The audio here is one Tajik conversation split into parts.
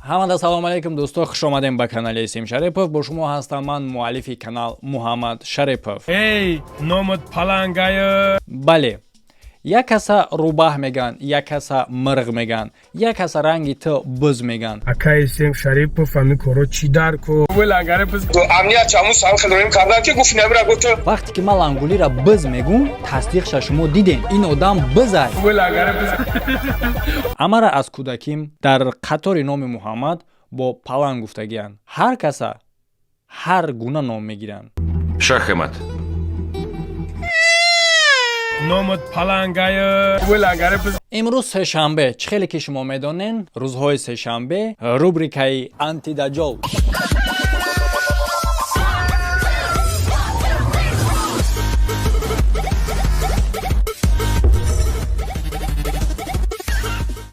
ҳамада салом алейкум дӯсто, хуш омадем ба канали Эсим Шарипов. Бо шумо ҳастам ман, муаллифи канал Муҳаммад Шарипов. Эй, номад палангая. Бале, як каса рӯбаҳ меган, як каса мирғ меган, як каса ранги ту буз меган. Ака Эсим Шарипов ами коро чӣ дар ко? Лангаре биз. амният чаму сам хидмат кардан ки гуфт набра гуфт. Вақте ки ман лангулира буз мегум, тасдиқша шумо дидем. Ин одам бузай. Лангаре биз. Амара аз кӯдаким дар қатори номи Муҳаммад бо паланг гуфтагиянд. Ҳар каса ҳар гуна ном мегиранд. Шахмат. Номад палангая. Лангаре биз. имрӯз сешанбе, чӣ хеле ки шумо медонен, рӯзҳои сешанбе рубрикаи антидаҷол.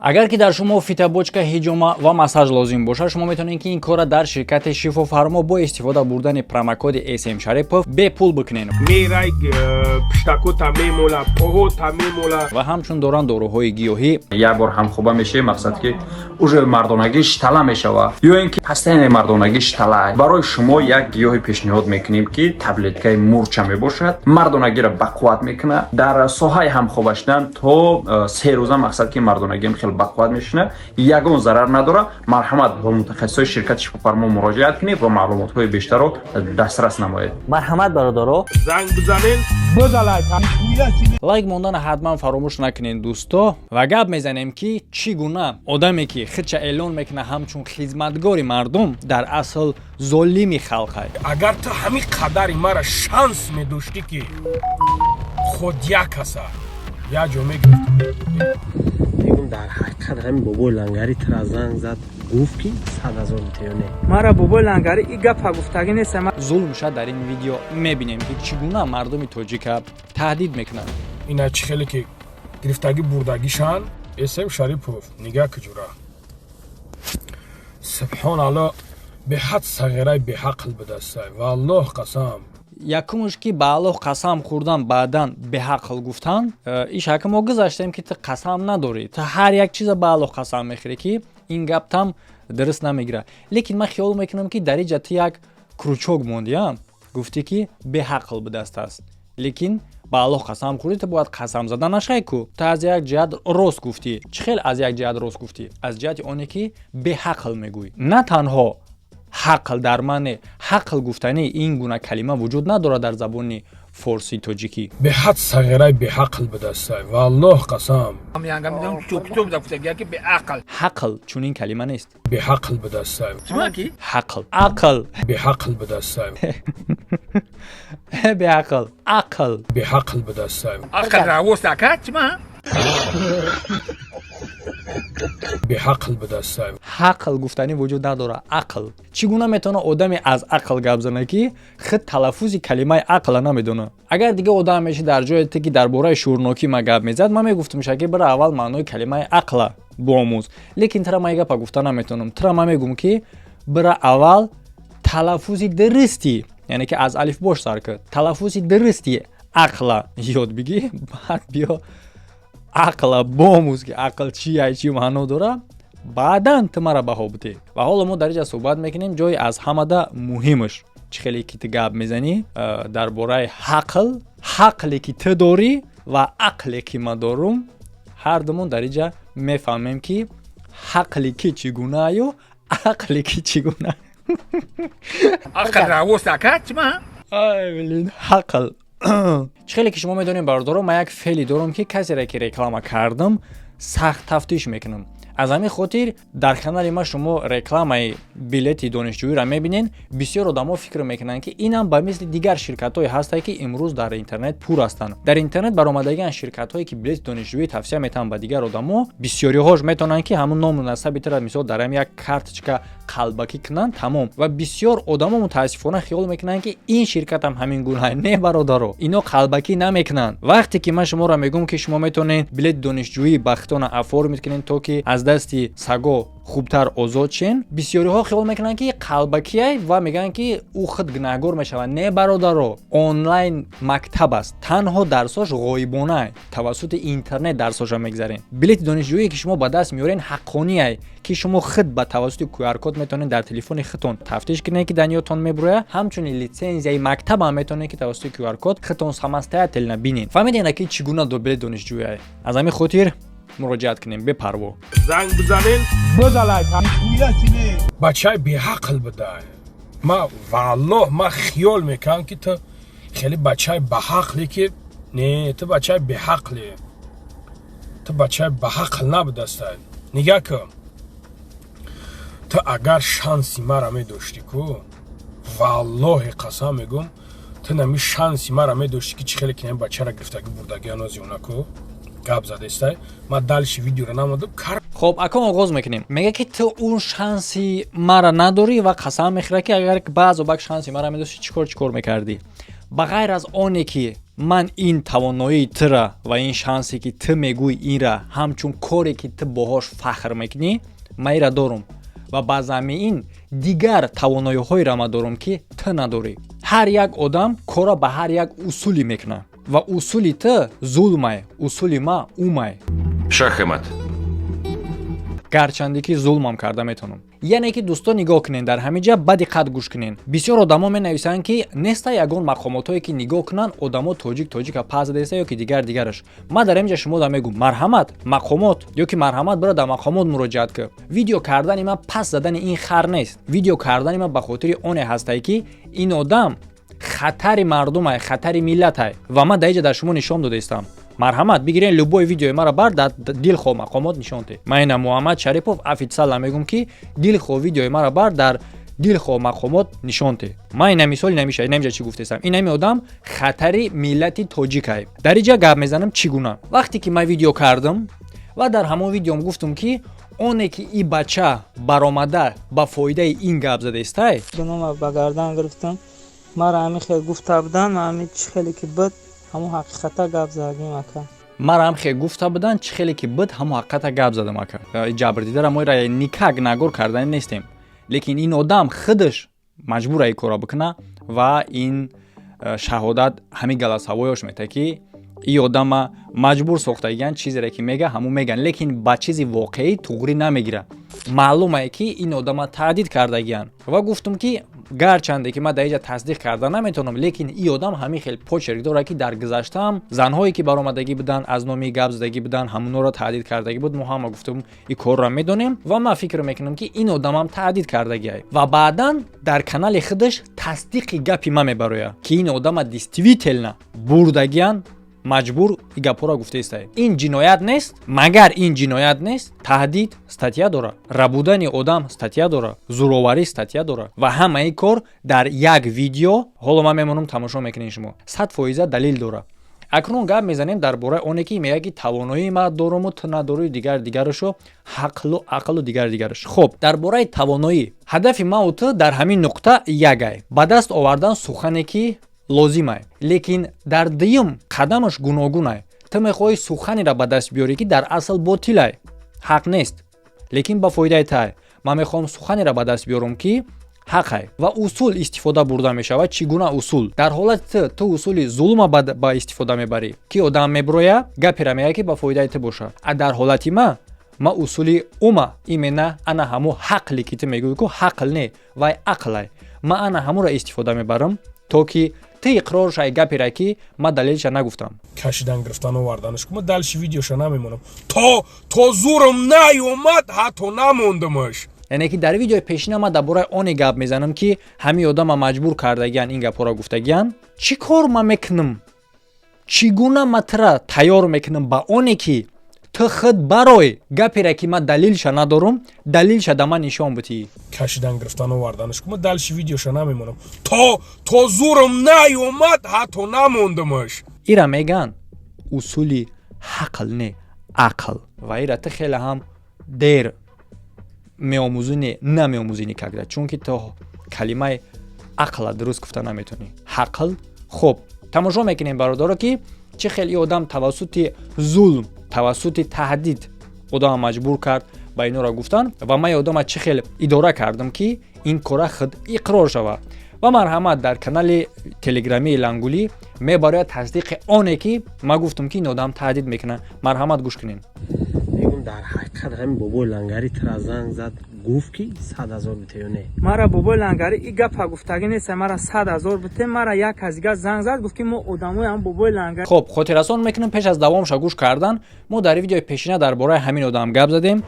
агар ки дар шумо фитобочка, ҳиҷома ва массаж лозим бошад, шумо метавонед ки ин корро дар ширкати шифофармо бо истифода бурдани промокоди Эсим Шарипов бепул бикунед. Мерай пиштаку тамемола, поҳо тамемола. ва ҳамчун доранд доруҳои гиёҳӣ. Як бор ҳам хуба меше, мақсад ки уже мардонагӣ штала мешава ё ин ки ҳастаи мардонагӣ штала. Барои шумо як гиёҳи пешниҳод мекунем ки таблеткаи мурча мебошад, мардонагиро бақувват мекунад. Дар соҳаи ҳамхоба шудан то 3 рӯза, мақсад ки мардонагим хеле бақувват мешина, ягон зарар надора. Марҳамат ба мутахассисои ширкати шифофармо муроҷиат кунед ва маълумотҳои бештарро дастрас намоед. марҳамат бародаро. Занг бизанен, бизалай. лайк мондан ҳатман фаромӯш накунед дӯсто. ва гап мезанем ки чӣ гуна одаме ки худша эълон мекуна ҳамчун хизматгори мардум дар асл золими халқай. Агар ту ҳамин қадари мара шанс медоштӣ ки худ як каса як ҷо мегирифт. дар ҳақиқат ҳамин бобои лангари тира занг зад гуфт ки 100,000 тиёне. мара бобои лангари и гапа гуфтагӣ нестам. зулмша дар ин видео мебинем ки чӣ гуна мардуми тоҷика таҳдид мекунанд. ина чӣ хеле ки гирифтагӣ бурдагишан. Эсим Шарипов нигаҳ куҷура субҳоналлоҳ беҳад сағираи беҳақл бидастай ва аллоҳ қасам. якумш ки ба Аллоҳ қасам хӯрдан баъдан беҳақл гуфтан, ишаки мо гузаштем ки ту қасам надорӣ, ту ҳар як чиза ба Аллоҳ қасам мехӯрӣ ки ин гап там дуруст намегира. лекин ман хиёл мекунам ки дар инҷа ту як кручок мондиам, гуфтӣ ки беҳақл будаст аст, лекин ба Аллоҳ қасам хӯрӣ, ту бояд қасам зада нашай ку. Ту аз як ҷиҳат рост гуфтӣ. Чӣ хел аз як ҷиҳат рост гуфтӣ? Аз ҷиҳати оне ки беҳақл мегӯй. На танҳо ҳақл дар маъне ҳақл гуфтани ин гуна калима вуҷуд надорад дар забони форсӣ тоҷикӣ. беҳад сағираи беҳақл бидастай ва аллоҳ қасам. ҳақл чунин калима нест. беҳақл бидастай. ҳақл ақл беҳақл бидастай. беақл ақл беҳақл бидастай. беҳақл бидастай. ҳақл гуфтани вуҷуд надорад. ақл чӣ гуна метавона одаме аз ақл гап зана ки худ талаффузи калимаи ақла намедона. агар дига одам меши дар ҷое ки дар бораи шӯрнокӣ ма гап мезад, ман мегуфтам ки бира аввал маънои калимаи ақла биомӯз. лекин тира ман гапа гуфта наметавонам. тира ман мегӯм ки бира аввал талаффузи дурусти, яъне ки аз алифбош сар кар, талаффузи дурусти ақла ёд бигӣ, баъд биё ақла бомӯз ки ақл чӣ маъно дора, баъдан ту мара баҳо бидӣ. ва ҳоло мо дар инҷа суҳбат мекунем ҷои аз ҳамада муҳимаш. чӣ хеле ки ту гап мезанӣ дар бораи ҳақл, ҳақле ки ту дорӣ ва ақле ки ман дорум, ҳардумон дар инҷа мефаҳмем ки ҳақли ки чӣ гунаю, ақле ки чӣ гуна. ҳақл чӣ хеле ки шумо медонем бародаро, ман як феъли дорам ки касере ки реклама кардам сахт тафтиш мекунам. аз ҳамин хотир дар канали ма шумо рекламаи билети донишҷӯиро мебинен. бисёр одамо фикр мекунанд ки инам ба мисли дигар ширкатҳое ҳастае ки имрӯз дар интернет пур ҳастанд. дар интернет баромадагианд ширкатҳое ки билети донишҷӯӣ тавсия метавонанд ба дигар одамо. бисёриҳош метавонанд ки ҳамун ному насаби тира мисол дар ҳам як карточка қалбакӣ кунанд, тамом. ва бисёр одамо мутаассифона хиёл мекунанд ки ин ширкат ҳам ҳамин гуна. не бародаро, ино қалбакӣ намекунанд. вақте ки ман шуморо мегӯм ки шумо метавонед билети донишҷӯӣ ба хитона оформид кунед то ки аз аз дасти саго хубтар озод шен. Бисёриҳо хиёл мекунанд ки қалбакиай ва мегӯянд ки ӯ худ гунаҳгор мешавад. Не бародаро, онлайн мактаб аст. Танҳо дарсош ғоибона тавассути интернет дарсоша мегзарен. Билети донишҷӯие ки шумо ба даст меорен ҳаққоние ки шумо худ ба тавассути QR код метавонед дар телефони худтон тафтиш кунед ки даниётон мебурояд. ҳамчунин литсензияи мактаб ҳам метавонед ки тавассути QR код худтон самостоятельно бинед. фаҳмидед ки чӣ гуна билет донишҷӯяй. аз ҳамин хотир муроҷиат кунем бепарво. занг бизанен бизалай бачаи беақл будай. ма валлоҳ ма хиёл мекунам ки ту хеле бачаи баақле ки не ту бачаи беақле. ту бачаи баақл набудастай. нигоҳ кун. ту агар шанси мара медошти ку валлоҳи қасам мегӯм ту нами шанси мара медошти ки чӣ хеле ки нами бачара гирифтагӣ бурдагӣ анозиёна ку гап задестай. ма далши видеоро намудам кар. хоб акон оғоз мекунем. мега ки ту он шанси мара надорӣ ва қасам мехӯра ки агар баъзо бак шанси мара медошти чикор мекардӣ. ба ғайр аз оне ки ман ин тавоноии тура ва ин шансе ки ту мегӯй инра ҳамчун коре ки ту боҳош фахр мекунӣ ма инра дорум ва ба замми ин дигар тавоноиҳоеро ма дорум ки ту надорӣ. ҳар як одам кора ба ҳар як усуле мекунад ва усули ту зулмай, усули ма умай. Шахмат. гарчанде ки зулмам карда метавонам. яъне ки дӯстон нигоҳ кунен дар ҳамин ҷа ба диққат гӯш кунен. бисёр одамо менависанд ки неста ягон мақомотое ки нигоҳ кунанд одамо тоҷика пас задаеста ё ки дигараш. ма дар ин ҷа шумо да мегӯм марҳамат мақомот ё ки марҳамат бира дар мақомот муроҷиат кӯ. видео кардани ман пас задани ин хар нест. видео кардани ман ба хотири оне ҳастае ки ин одам хатари мардумай, хатари миллатай ва ман дар ин ҷа дар шумо нишон додаистам. марҳамат бигирен любой видеои маро бар дар дилхоҳ мақомот нишонте. ман ина муҳаммад шарипов офитсиала мегӯм ки дилхоҳ видеои маро бар дар дилхоҳ мақомот нишонте. ман ина мисоли намиша намиҷа чӣ гуфтестам. ин ами одам хатари миллати тоҷикай. дар ин ҷа гап мезанам чӣ гуна. вақте ки ман видео кардам ва дар ҳамон видеом гуфтам ки оне ки и бача баромада ба фоидаи ин гап задаистай. гунома ба гардан гирифтам. мара ҳамин хел гуфта будан ҳамин чӣ хеле ки буд ҳамон ҳақиқата гап задем ака. мара ҳам хеле гуфта буданд чӣ хеле ки буд ҳамон ҳақиқата гап задам ака. ҷабрдидара моира никак нагор кардани нестем. лекин ин одам худаш маҷбура ин кора бикуна ва ин шаҳодат ҳамин галасҳавоёш мета ки ин одама маҷбур сохтагиян чизере ки мега ҳамун меган лекин ба чизи воқеӣ туғри намегира. маълумае ки ин одама таҳдид кардагиян ва гуфтам ки гарчанде ки ман дар ин ҷа тасдиқ карда наметавонам лекин ин одам ҳамин хел почерк дорад ки дар гузаштаам занҳое ки баромадагӣ буданд аз номи гап задагӣ буданд ҳамуноро таҳдид кардагӣ буд. мо ҳама гуфтам ин корро медонем ва ман фикр мекунам ки ин одамам таҳдид кардагиай ва баъдан дар канали худаш тасдиқи гапи ман мебарояд ки ин одама действително бурдагиян маҷбур ин гапҳоро гуфтаистай. ин ҷиноят нест? магар ин ҷиноят нест? таҳдид статья дора, рабудани одам статья дора, зӯроварӣ статья дора ва ҳамаи кор дар як видео. ҳоло ман мемонам тамошо мекунед шумо 100% далил дора. акнун гап мезанем дар бораи оне ки мега ки тавоноии ма доруму ту надорӣ дигарашо ақлу дигараш. хоб дар бораи тавоноӣ ҳадафи мау ту дар ҳамин нуқта ягай ба даст овардан сухане ки лозимай лекин дар дуюм қадамаш гуногунай. ту мехоҳӣ суханеро ба даст биёрӣ ки дар асл ботилай, ҳақ нест лекин ба фоидаи тай. ман мехоҳам суханеро ба даст биёрам ки ҳақай ва усул истифода бурда мешавад. чӣ гуна усул? дар ҳолати ту усули зулма ба истифода мебарӣ ки одам мебуроя гапера мега ки ба фоидаи ту боша. а дар ҳолати ма усули ума имена ана ҳамо ҳақле ки ту мегӯӣ ку ҳақл не вай ақлай. ма ана ҳаморо истифода мебарам то ки ту иқрор шай гапера ки ма далелша нагуфтам. кашидан гирифтан оварданаш ку ма далши видеоша намемонам то зӯрам наёмад ҳатто намондамаш. яъне ки дар видеои пешина ма дар бораи оне гап мезанам ки ҳамин одама маҷбур кардагиян ин гапҳоро гуфтагиян. чӣ кор ма мекунам? чӣ гуна ма тура тайёр мекунам ба оне ки ту худ барои гапере ки ман далилша надорум далилша да ман нишон бутӣ. кашидан гирифтан оварданаш ку ма далши видеоша намемонам то зӯрам наёмад ҳатто намондамаш. ира меган усули ҳақл не ақл ва ира ту хеле ҳам дер меомӯзӣ намеомӯзӣ никагда чунки то калимаи ақла дуруст гуфта наметонӣ. ҳақл. хуб тамошо мекунем бародаро ки чӣ хел ин одам тавассути зулм тавассути таҳдид одама маҷбур кард ба инора гуфтан ва ман ёдама чӣ хел идора кардам ки ин кора худ иқрор шава ва марҳамат дар канали телеграмии лангулӣ мебарояд тасдиқи оне ки ман гуфтам ки ин одам таҳдид мекунад. Марҳамат гӯш кунед. мегӯям дар ҳақиқат ҳамин бобои лангари тира занг зад гуфт ки 100,000 бите ё не? мара бобои лангари и гапа гуфтагӣ нест, мара 100,000 бите. мара як казига занг зад гуфт ки мо одамои ҳам бобои лангари. хоб хотиррасон мекунем пеш аз давомша гӯш кардан мо дар видеои пешина дар бораи ҳамин одам гап задем.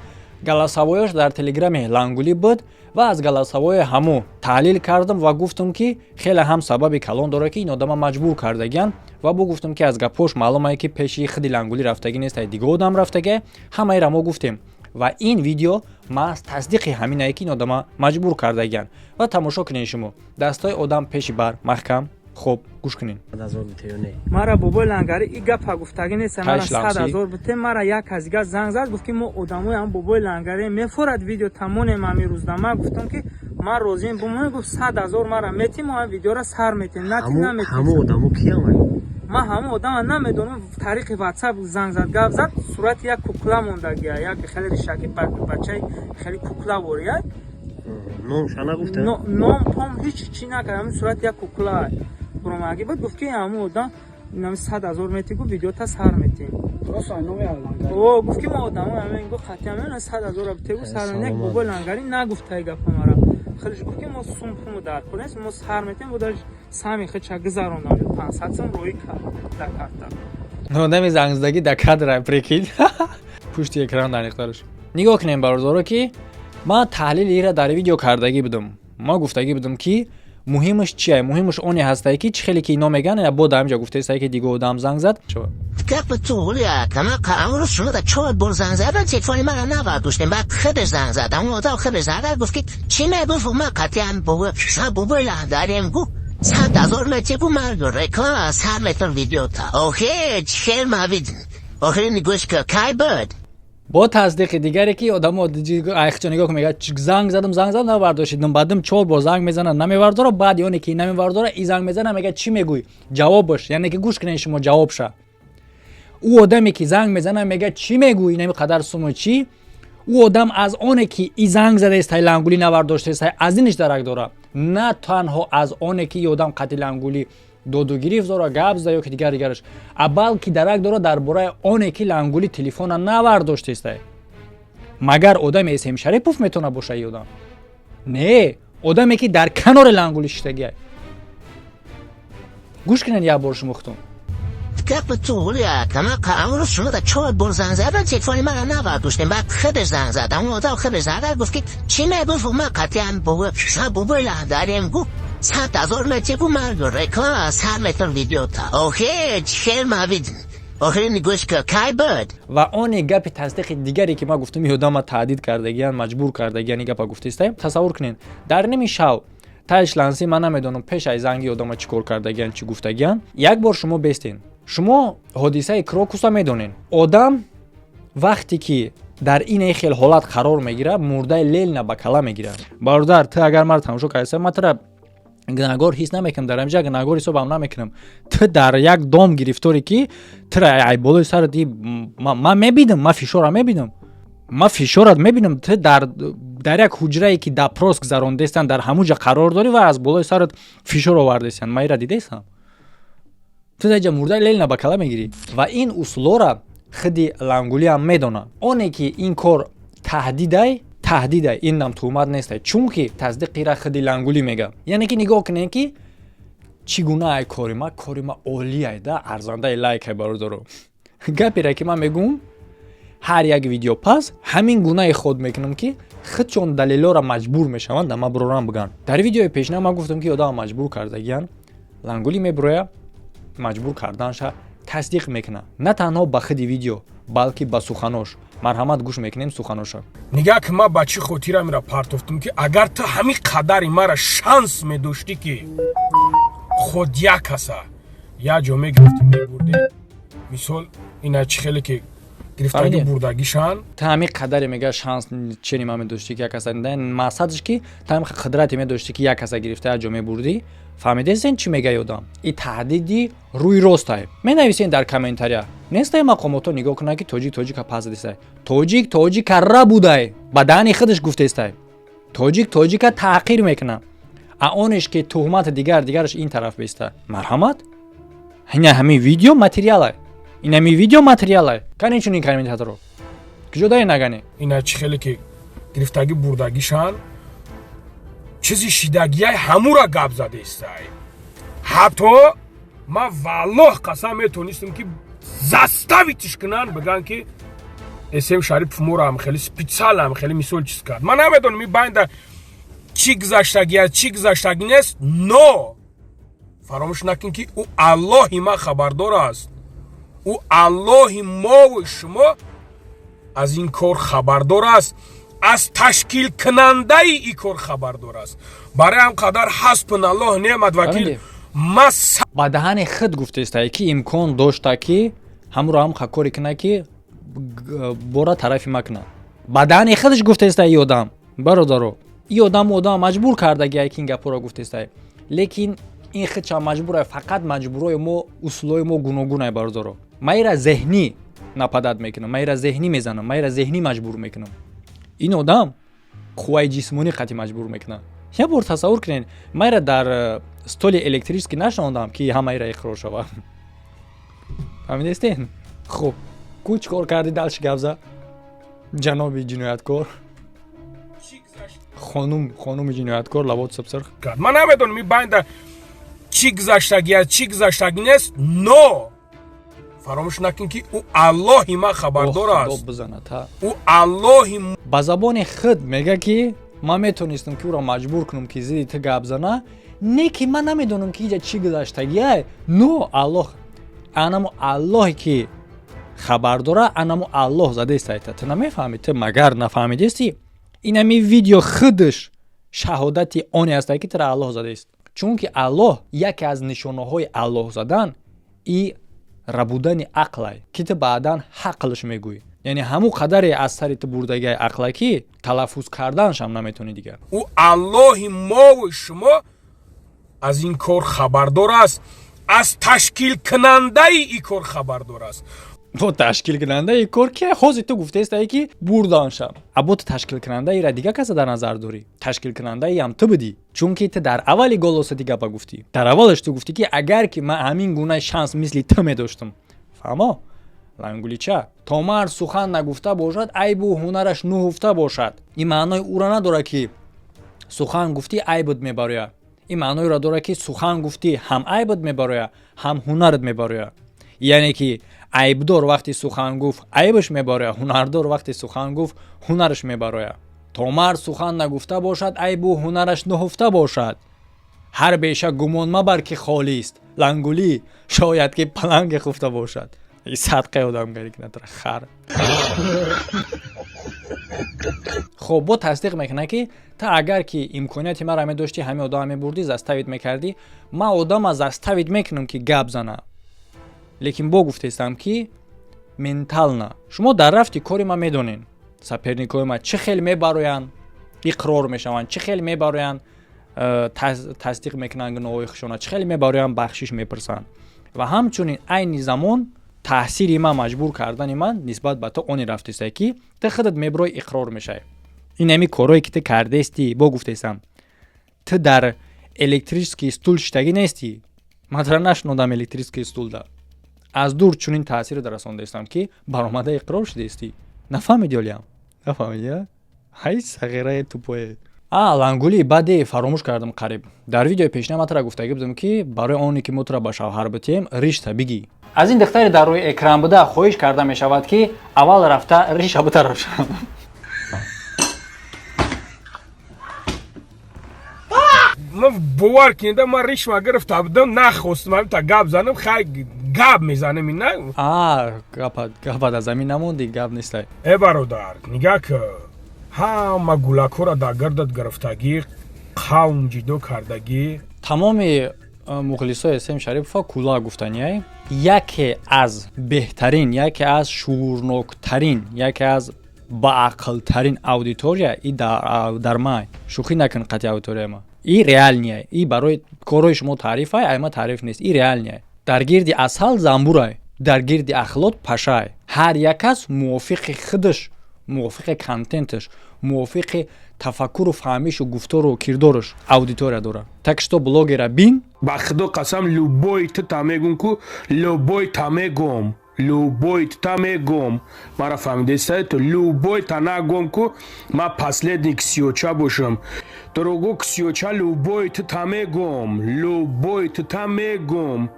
галасавоёш дар телеграми лангулӣ буд ва аз галасавои ҳаму таҳлил кардам ва гуфтам ки хеле ҳам сабаби калон дорад ки ин одама маҷбур кардагиян ва бо гуфтам ки аз гапош маълумае ки пеши худи лангулӣ рафтагӣ неста, дига одам рафтага. ҳамаеро мо гуфтем ва ин видео маҳз тасдиқи ҳаминае ки ин одама маҷбур кардагиян. ва тамошо кунед шумо дастҳои одам пеши бар маҳкам. хоб гӯш кунед. 100,000 бите ё не? мара бобои лангари и гапа гуфтагӣ нест, мара Таш ламсӣ. 100,000 бите. мара як казига занг зад гуфт ки мо одамои ҳам бобои лангари мефорад видео тамонем ҳами рӯзда. ман гуфтам ки ман розием. бумон гуфт 100,000 мара метим ҳам видеоро сар метем. нати наметим. ҳаму одамо киям? ман ҳамун одама намедонам. тариқи ватсап занг зад гап зад. сурати як кукла мондагия, як хеле ришаки бачаи хеле кукла вория. номша нагуфта? ном пом ҳеҷ чӣ накардам. сурати як кукла буромаги буд. гуфт ки ҳамун одам 100,000 метигу видеота сар метем. о гуфт ки мо одамои ҳамин гуфт қатъиян 100,000 битегу сар метем. як бобои лангари нагуфта гапа мара. хелиш гуфт ки мо сумпуму дар кунес мо сар метем. будаш сами хеча гузаронам 500 сом рои да карта. одами зангздагӣ да кадра прикид пушти экран дар ихтиёрш. нигоҳ кунем барозоро ки ман таҳлили ира дар видео кардагӣ будам. ман гуфтагӣ будам ки муҳимаш чие? муҳимаш оне ҳастае ки чӣ хеле ки ино меган я бо дар ҳамҷа гуфтаистае ки дига одам занг зад. گپ تو هولیت من قرار شده 4 بار زنگ زدن تلفن من نبرداشتم بعد خودش زنگ زد اون آدم خودش زنگ گفت که چی نگفت من قطعا بابا داریم گفت 100,000 متر گفت من رکا 100 متر ویدیو تا اوکی چه موید آخری نگوش که کی بود бо тасдиқи дигаре ки одамо айхчо нигоҳ кун мегӯяд занг задам навардошидам баъдам 4 бор занг мезанад намевардора баъд ёне ки намевардора и занг мезана мегӯяд чӣ мегӯй ҷавобаш яъне ки гӯш кунед шумо ҷавобша. ӯ одаме ки занг мезана мегӯяд чӣ мегӯй нами қадар сумо чӣ. ӯ одам аз оне ки и занг задаистай лангулӣ навардоштаистай аз иниш дарак дора на танҳо аз оне ки одам қати лангулӣ доду гирифт дора гап зада ё ки дигараш а балки дарак дора дар бораи оне ки лангули телефона навардоштаистай. магар одами Эсем Шарипов метавона боша ин одам? не, одаме ки дар канори лангули шиштагиай. гӯш кунед як бор шумо хутун. گپ تو هولیت من قرار شده 4 بار زنگ زدن تلفن من نبرداشتم بعد خودش زنگ زد اون آدم خودش زنگ گفت که چی نگفت من قطعا بابا داریم گفت 100,000 متر گفت من رکا 100 متر ویدیو تا اوکی چه موید آخری نگوش که کی بود ва оне гапи тасдиқи дигаре ки ман гуфтам ин одама таҳдид кардагиян маҷбур кардагиян ин гапа гуфтаистай. тасаввур кунед дар ними шав таиш ланси ман намедонам пеш аз занги одама чӣ кор кардагиян чӣ гуфтагиян. як бор шумо бестен. шумо ҳодисаи крокуса медонед. одам вақте ки дар ин хел ҳолат қарор мегирад мурдаи лелна ба кала мегирад. бародар ту агар мар тамошо кардаса матра гуногор ҳис намекунам дар ҳамҷа гуногор ҳисобам намекунам. ту дар як дом гирифторӣ ки тура ай болои саради ман мебинам ман фишора мебинам ман фишорат мебинам ту дар як ҳуҷрае ки допрос гузарондестан дар ҳамуҷа қарор дорӣ ва аз болои сарат фишор овардестан. ман ира дидаистам. ту даҷа мурдаи лелна ба кала мегирӣ ва ин усулора худи лангулиам медона. оне ки ин кор таҳдидай ин нам туҳмат нестай чунки тасдиқира худи лангулӣ мега. яъне ки нигоҳ кунед ки чӣ гуна ай кори ма олияй да арзандаи лайкай бародаро. гапере ки ман мегӯм ҳар як видео пас ҳамин гунаи ход мекунам ки худчон далелора маҷбур мешаванд да ма бурорам биган. дар видеои пешина ман гуфтам ки одама маҷбур кардагиян лангулӣ мебуроя маҷбур карданша тасдиқ мекуна на танҳо ба худи видео балки ба суханош. марҳамат гӯш мекунем суханоша. нигоҳ ки ман ба чӣ хотира мера партофтам ки агар ту ҳамин қадари мара шанс медоштӣ ки худ як каса як ҷо мегирифтӣ мебурдӣ мисол ина чӣ хеле ки гирифтаги Фаҳмидӣ? бурдагишан та ҳамин қадаре мега шанс чени ма медошти ки як каса масадш ки та ҳамин қидрате медошти ки як каса гирифта як ҷо мебурдӣ. Фаҳмидесен чӣ мегаи одам? И таҳдиди рӯи ростай. Менависен дар комментария. Нестай мақомото нигоҳ кунад ки тоҷика пас дистай. тоҷика ра будай. Ба даъни худаш гуфтестай. тоҷика таҳқир мекунад. А онеш ки туҳмат дигараш ин тараф беста. Марҳамат? Ина ҳамин видео материалай. Ин ҳамин видео материалай. Кани чунин комментаторо. Киҷодай нагани. ина чӣ хеле ки гирифтаги бурдагишан чизи шидагияй ҳамура гап задестай. ҳатто ман валлоҳ қасам метонистам ки заставитиш кунан биган ки эсем шарипов моро ҳамхели специал ҳамхели мисол чиз кард. Ман намедонам ин байнда чӣ гузаштагия чӣ гузаштагӣ нест, но фаромӯш накун ки ӯ аллоҳи ман хабардор аст. ӯ аллоҳи мову шумо аз ин кор хабардор аст, аз ташкил кунандаи ин кор хабардор аст. Барои ҳам қадар ҳасбуналлоҳ неъмат вакил ма ба даҳани худ гуфтестай ки имкон дошта ки ҳамро ҳам кори куна ки бора тарафи ма куна. Ба даҳани худаш гуфтестай и одам. Бародаро, и одам маҷбур кардагия ки ин гапоро гуфтестай. Лекин ин худча маҷбурай, фақат маҷбурои мо усулои мо гуногунай бародаро. Майра зеҳнӣ нападад мекунам, майра зеҳнӣ мезанам, майра зеҳнӣ маҷбур мекунам. Ин одам қувваи ҷисмонӣ қатъи маҷбур мекунад. Як бор тасаввур кунед, майра дар столи электрически нашондам ки ҳамаира иқрор шавад. Фаҳмидестен? Хуб, кӯ чӣ кор карди далши гап зад? Ҷаноби ҷинояткор. хонуми ҷинояткор лабот сабсарх. Ман намедонам ин байнда чӣ гузаштагия чӣ гузаштагӣ нест, но фаромӯш накун ки ӯ аллоҳи ман хабардор аст. ӯ аллоҳи ба забони худ мега ки ман метонистам ки ӯро маҷбур кунам ки зидди ту гап зана, не ки ман намедонам ки иҷа чӣ гузаштагияй, но аллоҳ анамо аллоҳе ки хабардора, анамо аллоҳ задестайта. Ту намефаҳмӣ? Ту магар нафаҳмидисти? ин ҳамин видео худаш шаҳодати оне астае ки тура аллоҳ задест. Чунки аллоҳ яке аз нишонаҳои аллоҳ задан и рабудани ақлай ки ту баъдан ҳақлш мегӯӣ. яъне ҳамун қадаре аз сари ту бурдагиай ақлай ки талаффуз карданашам наметонӣ дигар. ӯ аллоҳи мову шумо аз ин кор хабардор аст, аз ташкил кунандаи ин кор хабардор аст. бо ташкил кунандаи кор ки ҳозир ту гуфтестае ки бурданшам. Або ту ташкил кунандаира дига каса дар назар дорӣ? Ташкил кунандаиам ту будӣ. Чунки ту дар аввали голосати гапа гуфтӣ. Дар аввалаш ту гуфтӣ ки агар ки ман ҳамин гуна шанс мисли ту медоштам. Фаҳмо? лангулича то мард сухан нагуфта бошад, айбу ҳунараш нуҳуфта бошад. ин маънои ӯро надорад ки сухан гуфтӣ айбот мебарояд. ин маъноиро дорад ки сухан гуфтӣ ҳам айбот мебарояд, ҳам ҳунарат мебарояд. яъне ки айбдор вақти сухан гуфт айбаш мебарояд, ҳунардор вақти сухан гуфт ҳунараш мебарояд. то мард сухан нагуфта бошад, айбу ҳунараш нуҳуфта бошад. ҳар беша гумон мабар ки холист. лангулӣ шояд ки паланге хуфта бошад. садқаи одамгарӣ натра хар. хоб бо тасдиқ мекунад ки та агар ки имконияти маро медошти ҳамин одам мебурдӣ, заставид мекардӣ, ман одама заставид мекунам ки гап зана. лекин бо гуфтестам ки ментална шумо дар рафти кори ман медонен саперникои ман чӣ хел мебароянд иқрор мешаванд, чӣ хел мебароянд тасдиқ мекунанд гуноҳҳои хушона, чӣ хел мебароянд бахшиш мепурсанд. ва ҳамчунин айни замон таъсири ман маҷбур кардани ман нисбат ба ту оне рафтестай ки ту худат мебарои иқрор мешавӣ. ин ҳамин корое ки ту кардестӣ, бо гуфтестам ту дар электрический стул шитагӣ нестӣ. ман тара нашунодам электрический стулда. аз дур чунин таъсиро расондестам ки баромада иқрор шудестӣ. нафаҳмидӣ олиям? нафаҳмидӣ? ҳай сағираи тупое. лангулӣ баъде фаромӯш кардам қариб. дар видеои пешина ман тара гуфтагӣ будам ки барои оне ки мо тура ба шавҳар битем ришта бигӣ. аз ин духтаре дар рӯи экран буда хоҳиш карда мешавад ки аввал рафта риша бутарошам. ман бовар кунида ман ришма гирифта будам, нахостам ҳамин гап занам, хай гап мезанам ин на. гапат аз замин намонди, гап нестай. бародар, нигаҳ ки ҳама гулакора дар гирдат гирифтагӣ, қавм ҷидо кардагӣ. тамоми мухлисои Сем Шарипова кулла гуфтанияй яке аз беҳтарин, яке аз шуурноктарин, яке аз баақлтарин аудитория и дар май шӯхӣ накун қати аудитория ма и реальнияй и барои корои шумо таърифай айма таъриф нест и реальнияй дар гирди асал замбурай дар гирди ахлот пашай ҳар як кас мувофиқи худаш мувофиқи контенташ мувофиқи тафаккуру фаҳмишу гуфтору кирдораш аудитория дорад так что блогера бин ба худо қасам любой та мегум ку любой та мегум любой та мегум мара фаҳмидеста то любой та нагум ку ма последний ксиоча бошам дорогу ксиоча любой та мегум любой та мегум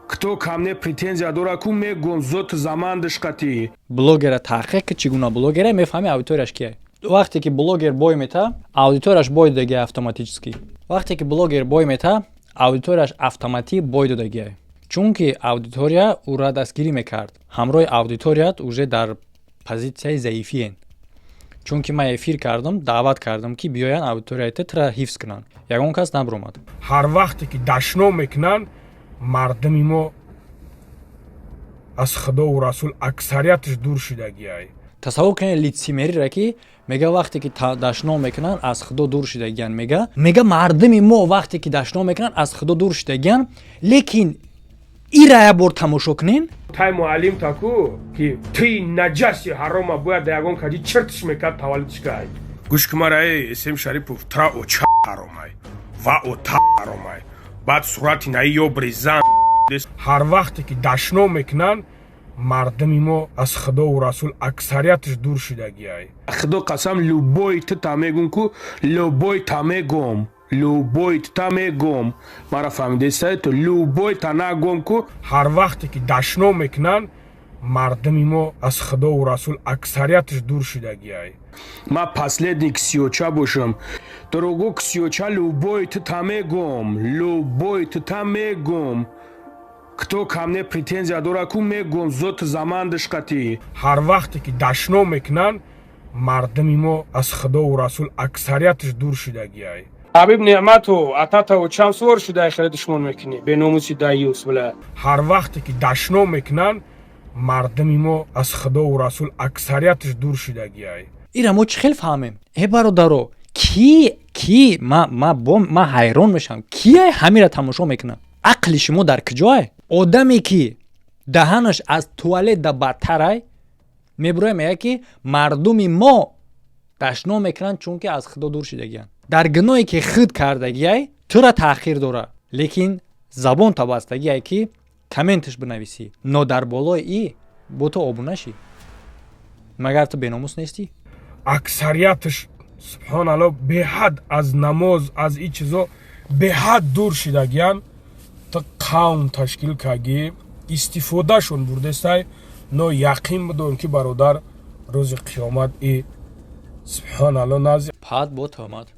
кто ко мне претензия дорад ку мегум зот замандаш қати блогера таҳқиқ ки чӣ гуна блогера мефаҳми аудиторияш кияй вақте ки блогер бой мета аудиторияш бой додагиай автоматически вақте ки блогер бой мета аудиторияш автоматӣ бой додагиай чунки аудитория ура дастгирӣ мекард ҳамроҳи аудиторият уже дар позитсияи заифиен чунки ман эфир кардам даъват кардам ки биёян аудиторияите тра ҳифз кунанд ягон кас набиромад ҳар вақте ки дашно мекунанд мардами мо аз худову расул аксарияташ дур шудагиай тасаввур кунед лицемериро ки мега вақте ки дашно мекунанд аз худо дур шудагиян мега мардами мо вақте ки дашно мекунанд аз худо дур шудагиян лекин ира як бор тамошо кунен тай муаллим таку ки ти наҷаси ҳарома бояд да ягон каҷи чиртиш мекард таваллудишгай гӯш кумараи Сем Шарипов тра оча ҳаромай ва ота ҳаромай баъд сурати наи ё бризан ҳар вақте ки дашно мекунанд мардами мо аз худову расул аксарияташ дур шудагиай худо қасам любой та мегум ку любой та мегум любой та мегум мара фаҳмидеста то любой та нагум ку ҳар вақте ки дашно мекунанд мардами мо аз худову расул аксарияташ дур шудагиай ма последний ксиоча бошам дорогу ксиоча любой та мегум любой та мегум кто ко мне претензия дорад ку мегум зот замандаш қати ҳар вақте ки дашно мекунанд мардами мо аз худову расул аксарияташ дур шудагиай ҳабиб неъмату ататаву чанд суор шуда хеле душмон мекунӣ беномуси даюс била ҳар вақте ки дашно мекунанд мардами мо аз худову расул аксарияташ дур шудагиай ира мо чӣ хел фаҳмем бародаро ки ма ҳайрон мешавам кие ҳамира тамошо мекунад ақли шумо дар куҷое одаме ки даҳанаш аз туалет да бадтарай мебуроя меяд ки мардуми мо дашно мекунанд чунки аз худо дур шудагиянд дар гуноҳе ки худ кардагиай тура таъхир дора лекин забон табастагиай ки комменташ бинависӣ но дар болои и бо ту обуна шӣ магар ту беномус нестӣ аксарияташ субҳаналлоҳ беҳад аз намоз аз и чизо беҳад дур шудагиянд то қавм ташкил карди истифодашон бурдестай но яқин будон ки бародар рӯзи қиёмат и субҳаналлоҳ назди пад бо тӯҳмат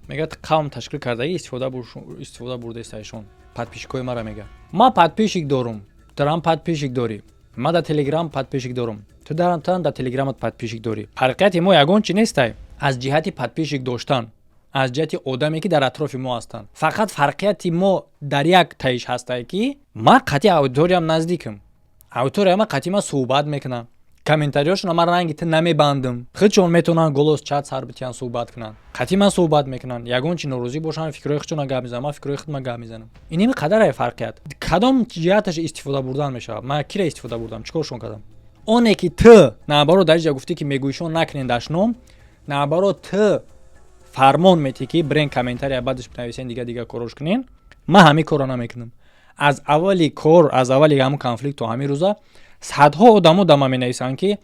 мегӯяд қавм ташкил кардаи истифода бурдестаишон подписчикои мара мега ма подписчик дорум турам подписчик дорӣ ма дар телеграм подписчик дорум ту дар телеграмат подписчик дорӣ фарқияти мо ягон чи нестай аз ҷиҳати подписчик доштан аз ҷиҳати одаме ки дар атрофи мо ҳастанд фақат фарқияти мо дар як таиш ҳастае ки ма қатъи аудиториям наздикам аудиторияма қатъи ма суҳбат мекунам комментариёшона ма ранги ту намебандам худшон метавонанд голос чат сар битиҳанд суҳбат кунанд қатъи ман суҳбат мекунанд ягон чи норӯзӣ бошанд фикрҳои худшона гап мезанам ман фикрҳои худма гап мезанам инеми қадаре фарқият кадом ҷиҳаташ истифода бурдан мешавад ман кира истифода бурдам чикоршон кардам оне ки ту наоборот дар ҷа гуфтӣ ки мегӯишон накунен дашном наоборот ту фармон метӣ ки бирен комментария баъдаш бинависен дига корош кунен ман ҳамин корро намекунам аз аввали кор аз аввали ҳамун конфликт то ҳамин рӯза садҳо одамо да ман менависанд ки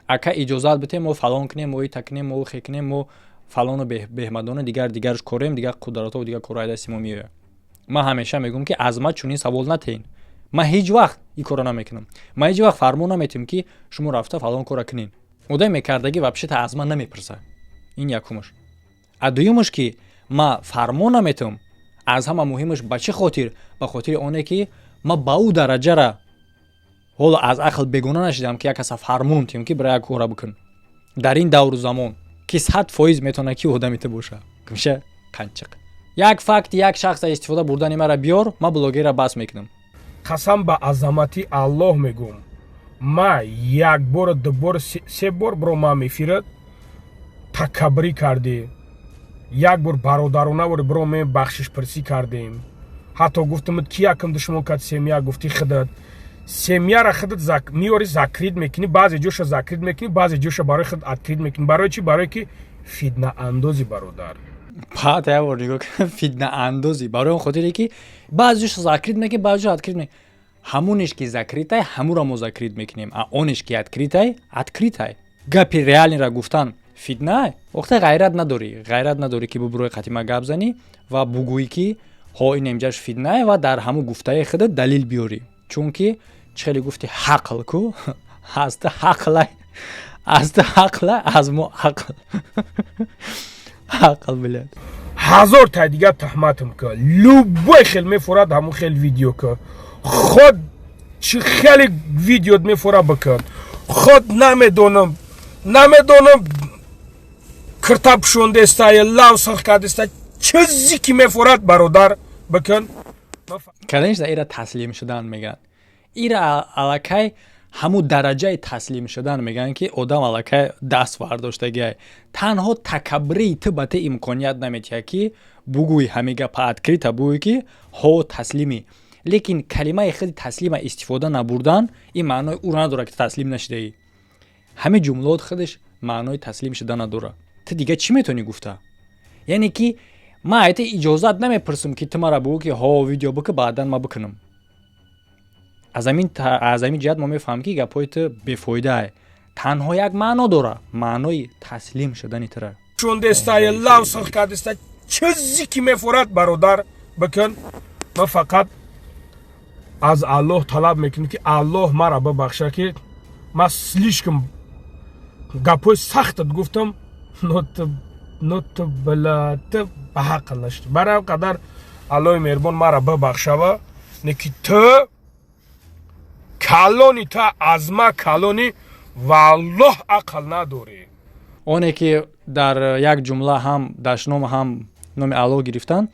ака иҷозат бите мо фалон кунем мо ита кунем мо хе кунем мо фалону беҳмадона дигарш корем дигар қудратҳо дигар корҳои дасти мо меояд ман ҳамеша мегӯям ки аз ман чунин савол натеҳен ман ҳеҷ вақт ин корро намекунам ман ҳеҷ вақт фармон наметиҳам ки шумо рафта фалон корро кунен одаме мекардагӣ вабшета аз ман намепурсад ин якумаш а дуюмаш ки ма фармон наметавам аз ҳама муҳимаш ба чӣ хотир ба хотири оне ки ма ба ӯ дараҷара ҳоло аз ақл бегона нашидам ки як каса фармон тиҳам ки бара як кора бикун дар ин давру замон ки 100% метавона ки одами ту боша гӯша қанчиқ як факт як шахс истифода бурдани мара биёр, ман блогера бас мекунам. қасам ба азамати аллоҳ мегӯм, ма як бор дубор се бор биромам эфират такаббурӣ кардӣ, як бор бародарона бор бироме бахшишпарсӣ кардем. ҳатто гуфтамд ки якам душмон кад семья, гуфти худат семьяра худат миёри закрит мекунӣ, баъзе ҷоша закрит мекунӣ, баъзе ҷоша барои худ открит мекунӣ. Барои чӣ? Барое ки фитнаандози бародар. баъд як бор нигоҳ кунам, фитнаандози барои он хотире ки баъзе ҷоша закрит мекунӣ, баъзе ҷоша открит мекунӣ. ҳамонеш ки закритай ҳамура мо закрит мекунем, а онеш ки откритай откритай. гапи реалнира гуфтан фитнае. вақте ғайрат надорӣ ки бубирои қатима гап занӣ ва бугӯӣ ки ҳо ин эмҷаш фитнае ва дар ҳамун гуфтаи худат далил биёрӣ. чунки чӣ хеле гуфти ҳақл ку аста ҳақлай аз мо ақл ҳақл билад. ҳазор тай дигар таҳматам ка любой хел мефурад ҳамун хел видео ка худ чӣ хеле видеот мефура бикан худ намедонам кирта пушондестае лав сах кардеста чизе ки мефурад бародар бикан. конечно ира таслим шудан мегӯянд. ира аллакай ҳамун дараҷаи таслим шудан мегӯянд ки одам аллакай даст вардоштагиай. танҳо такаббурии ту ба ту имконият наметиҳад ки бугӯи ҳамин гапа открита бугӯи ки ҳо таслимӣ. лекин калимаи худи таслима истифода набурдан ин маънои ӯро надорад ки таслим нашудаӣ. ҳамин ҷумлаот худаш маънои таслим шуда надорад. ту дигар чӣ метавонӣ гуфта? яъне ки ман айта иҷозат намепурсам ки ту мара бугӯ ки ҳо видео бикун баъдан ман бикунам. аз ҳамин ҷиҳат мо мефаҳмем ки гапҳои ту бефоидае. танҳо як маъно дорад, маънои таслим шудани тура. шондестае лав сах кардеста чизе ки мефурад бародар бикун. ман фақат аз аллоҳ талаб мекунам ки аллоҳ мара бибахша ки ман слишком гапҳои сахтат гуфтам, но ту ба ҳақл нашуд. барои ҳам қадар аллоҳи меҳрубон мара бибахшава, не ки ту калони ту аз ма калонӣ валлоҳ ақл надорӣ. оне ки дар як ҷумла ҳам дашном ҳам номи аллоҳ гирифтан,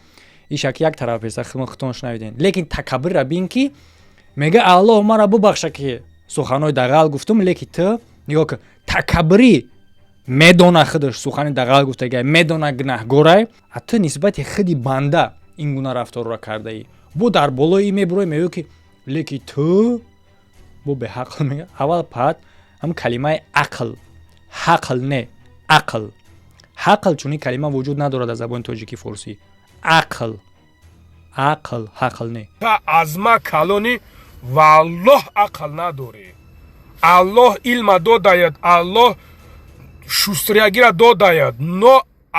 ишак як тараф ест, худтон шунавиден. лекин такаббурра бин ки мега аллоҳ мара бубахша ки суханои дағал гуфтам, лекин ту нигоҳ кун такаббурӣ медона худаш сухани дағал гуфтагай, медона гунаҳгорай, а ту нисбати худи банда ин гуна рафторро кардаӣ. бо дар болои ин мебуроӣ мегӯ ки лекин ту бо беҳақл мега. аввал пад ҳам калимаи ақл, ҳақл не ақл. ҳақл чунин калима вуҷуд надорад аз забони тоҷикӣ форсӣ. ақл ҳақл не. та аз ма калонӣ валлоҳ ақл надорӣ. аллоҳ илма додаяд, аллоҳ шустриягира додаяд, но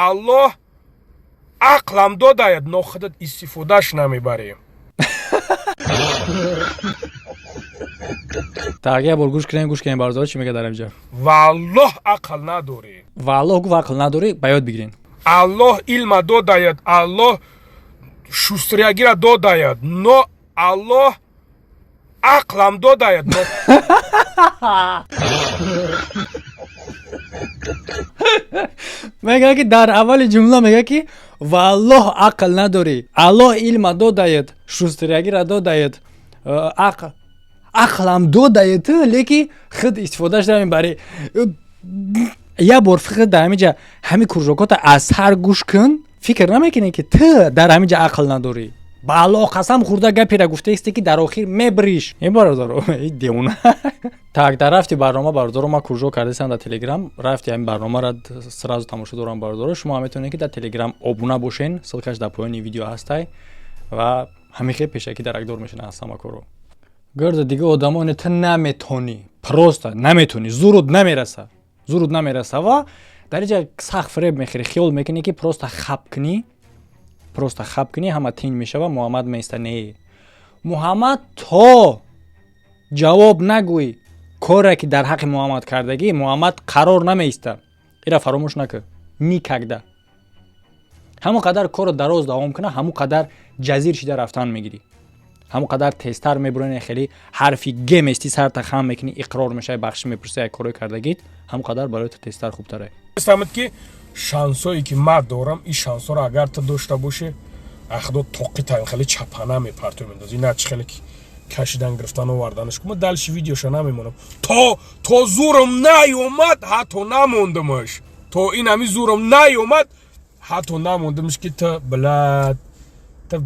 аллоҳ ақлам додаяд, но худат истифодаш намебарем. так як бор гӯш кунем бардор чӣ мега дар инҷа. валлоҳ ақл надорӣ. валлоҳ гуфт ақл надорӣ, ба ёд бигирин. аллоҳ илма додаяд, аллоҳ шустриягира додаяд, но аллоҳ ақлам додаяд. мега ки дар аввали ҷумла мега ки валлоҳ ақл надорӣ, аллоҳ илма додаяд, шустриягира додаяд, ақлам додаяд, леки худ истифодаш намебарӣ. як бор фиқр дар ҳамин ҷа ҳамин куржокота аз сар гӯш кун, фикр намекунӣ ки ту дар ҳамин ҷа ақл надорӣ. ба аллоҳ қасам хӯрда гапира гуфтаисте ки дар охир мебириш. ин бародаро девона. так дар рафти барнома бародаро ма куржок кардесам дар телеграм. рафти ҳамин барномара сразу тамошо дорам бародаро. шумо ҳам метавонед ки дар телеграм обуна бошен. ссилкаш дар поёни видео ҳастай ва ҳамин хел пешакӣ даракдор мешина аз ҳама кору. гирда дига одамоне ту наметонӣ, просто наметонӣ, зуруд намераса ва дар ин ҷа сахт фиреб мехӯрӣ, хиёл мекунӣ ки просто хаб кунӣ, ҳама тинҷ мешава. муҳаммад меиста не. муҳаммад то ҷавоб нагӯӣ коре ки дар ҳаққи муҳаммад кардагӣ, муҳаммад қарор намеиста. ира фаромӯш накун никогда. ҳамон қадар кору дароз давом кунад, ҳамон қадар ҷазир шида рафтан мегирӣ, ҳамон қадар тезтар мебурӣ. хеле ҳарфи г мести сарта хам мекунӣ, иқрор мешавӣ, бахшиш мепурсӣ як корои кардагит, ҳамон қадар барои ту тезтар хубтаре. фаҳмид ки шансое ки ман дорам, ин шансоро агар ту дошта бошӣ, ахдо тоқи тан хеле чапана мепарту мендози на чи хеле кашидан гирифтан оварданаш ку ма далши видеоша намемонам то зурам наёмад ҳатто намондамаш то ин ҳами зурам наёмад ҳатто намондамаш ки ту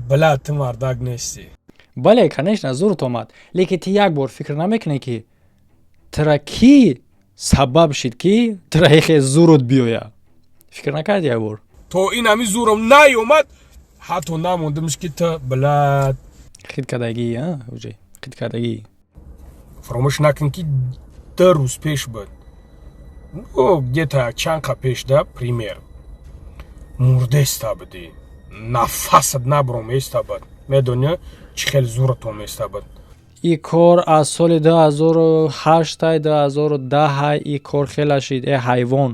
билад ту мардак нести. бале конечно зурт омад лекин ти як бор фикр намекунӣ ки тра ки сабаб шид ки тра хе зурут биёя фикр накардӣ як бор то ин ҳами зурам наёмад ҳатто намондамаш ки ту билад хидкадагӣ уҷе хидкадагӣ фаромӯш накун ки 2 рӯз пеш буд где-то чанқа пеш да пример мурдеста будӣ нафасат наброместа буд медонӣ чӣ хеле зурато места буд ин кор аз соли 2008 2010 ин кор хела шид ҳайвон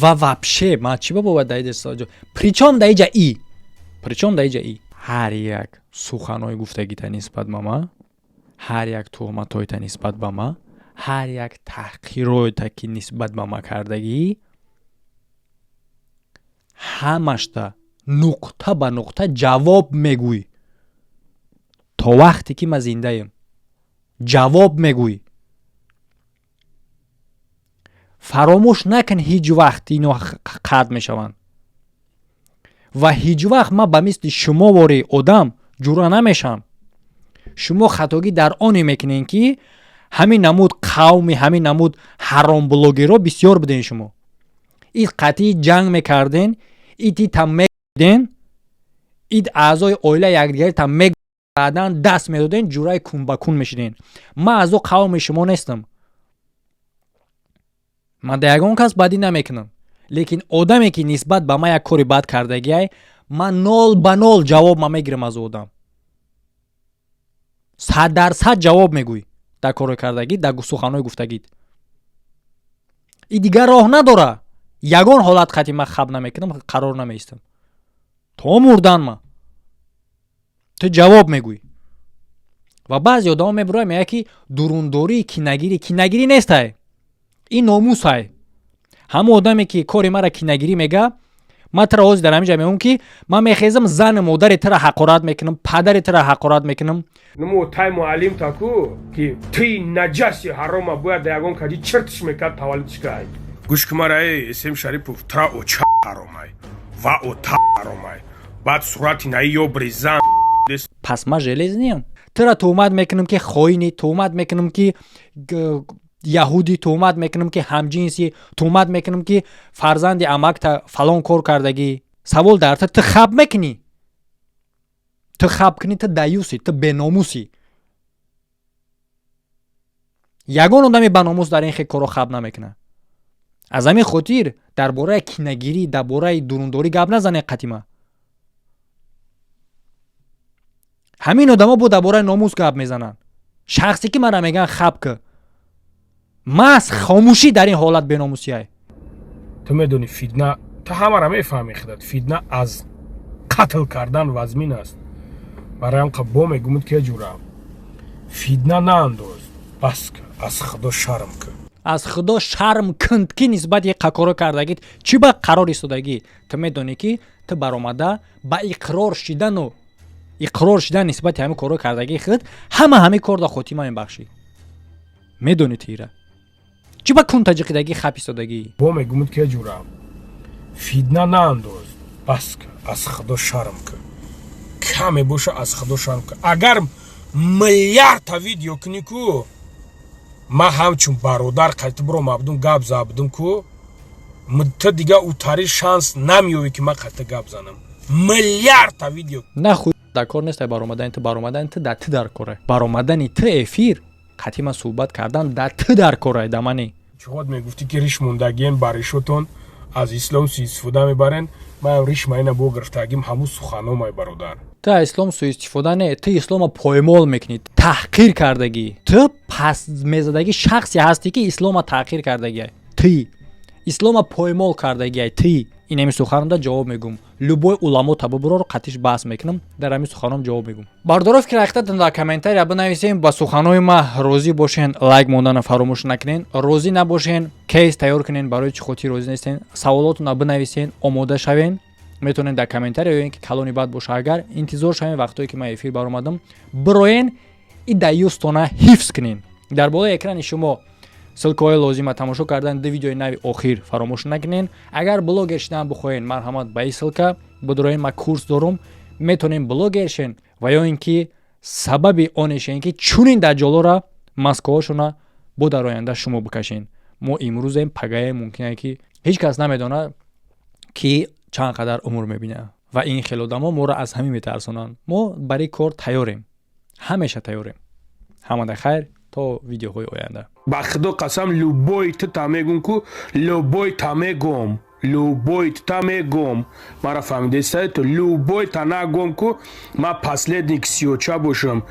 ва вапше ма чӣ бобовад даидесоҷо причём даиҷа и причём даиҷа и ҳар як суханои гуфтагита нисбат ба ма ҳар як тӯҳматҳоита нисбат ба ма ҳар як таҳқироита ки нисбат ба ма кардагӣ ҳамашта нуқта ба нуқта ҷавоб мегӯй то вақте ки ма зиндаем ҷавоб мегӯй фаромӯш накун ҳеҷ вақт ино қатъ мешаванд ва ҳеҷ вақт ма ба мисли шумо вори одам ҷура намешам шумо хатогӣ дар оне мекунед ки ҳамин намуд қавми ҳамин намуд ҳаромблогеро бисёр буден шумо ин қатъи ҷанг мекарден итам меден ит аъзои оила якдигаритам баъдан даст медоден ҷураи кунбакун мешиден ман аз о қавми шумо нестам ман да ягон кас бадӣ намекунам лекин одаме ки нисбат ба ман як кори бад кардагиай ман 0 ба 0 ҷавоб ма мегирам аз одам 100% ҷавоб мегӯй дар коро кардагӣ дар суханои гуфтагит и дигар роҳ надора ягон ҳолат хати ман хаб намекунам қарор намеистам то мурдан ма ту ҷавоб мегӯй ва баъзе одама мебурад меяд ки дурундории кинагирӣ нестай ин номусай ҳамон одаме ки кори мара кинагирӣ мега ман тара ҳозир дар ҳамин ҷа мегӯям ки ман мехезам зани модари тара ҳақорат мекунам падари тара ҳақорат мекунам нумо тай муаллим таку ки ти наҷаси ҳарома бояд да ягон кади чиртиш мекард таваллудиш кай гӯш ки мара эсем шарипов тра оча ҳаромай ва ота ҳаромай баъд сурати наи ё бризан пас ман желез нiyam тара тӯҳмат мекунам ки хоини тӯҳмат мекунам ки яҳудӣ тӯҳмат мекунам ки ҳамҷинсӣ тӯҳмат мекунам ки фарзанди амакта фалон кор кардагӣ савол дар ту хаб мекунӣ ту хаб кунӣ ту даюсӣ ту беномусӣ ягон одами баномус дар ин хел коро хаб намекунад аз ҳамин хотир дар бораи кинагирӣ дар бораи дурундорӣ гап назане қатима ҳамин одама бо дар бораи номус гап мезананд шахсе ки мара меган хаб ки мас хомӯшӣ дар ин ҳолат беномусиай ту медонӣ фитна ту ҳамара мефаҳмӣ худат фитна аз қатл кардан вазмин аст бароям қабо мегумад ки ҷура фитна наандоз бас аз худо шарм кун аз худо шарм кунд ки нисбати қакоро кардагит чӣ ба қарор истодагӣ ту медонӣ ки ту баромада ба иқрор шидан нисбати ҳамин коро кардагии худ ҳамин кор да хотима мебахшӣ медонӣ ту ира чӣ ба кунтаҷиқидагӣ хаб истодагӣ бо мегумад ки ҷура фитна наандоз бас аз худо шарм кун каме боша аз худо шарм кун агар миллиардта видео кунӣ ку ман ҳамчун бародар қайта биромабудум гап забудум ку ту дига утари шанс намеёвӣ ки ман қайта гап занам миллиардта видео на худ дар кор нестай баромадани ту дар ту дар коре баромадани ту эфир қатима суҳбат кардан дар ту дар кора дамане чиқод мегуфтӣ ки риш мондагиен ба ришотон аз ислом суистифода мебарен ман риш майна бо гирифтагим ҳамун суханомай бародар ту аз ислом суистифода не ту ислома поймол мекунӣ таҳқир кардагӣ ту пастмезадагӣ шахсе ҳастӣ ки ислома таҳқир кардагиай ту ислома поймол кардагиай ту ин ҳамин суханомда ҷавоб мегӯм любой уламо табубуроро қатиш баҳс мекунам дар ҳамин суханом ҷавоб мегӯм бардоров ки рахтатон дар комментария бинависен ба суханои ма розӣ бошен лайк мондана фаромӯш накунен розӣ набошен кейс тайёр кунен барои чӣ хотир розӣ нестен саволотона бинависен омода шавен метонед дар комментария ё ин ки калони бад боша. Агар интизор шавем вақтое ки ман эфир баромадам, бироен и даюстона ҳифз кунен. дар болои экрани шумо силкаҳои лозима тамошо кардан ду видеои нави охир фаромӯш накунен. агар блогер шидан бихоҳен, марҳамат ба ин силка бидороен, ман курс дорум, метонем блогер шен ва ё ин ки сабаби оне шен ки чунин даҷҷолора маскаҳошона бо дар оянда шумо бикашен. мо имрӯзем пагае мумкине ки ҳеҷ кас намедонад ки чанд қадар умр мебинад ва ин хел одамо моро аз ҳамин метарсонанд. мо барои кор тайёрем, ҳамеша тайёрем. ҳамада хайр то видеоҳои оянда. ба худо қасам любой та мегум ку любой та мегум, любой та мегум. Мара фаҳмидед то любой та нагум ку ма последник сиёча бошам.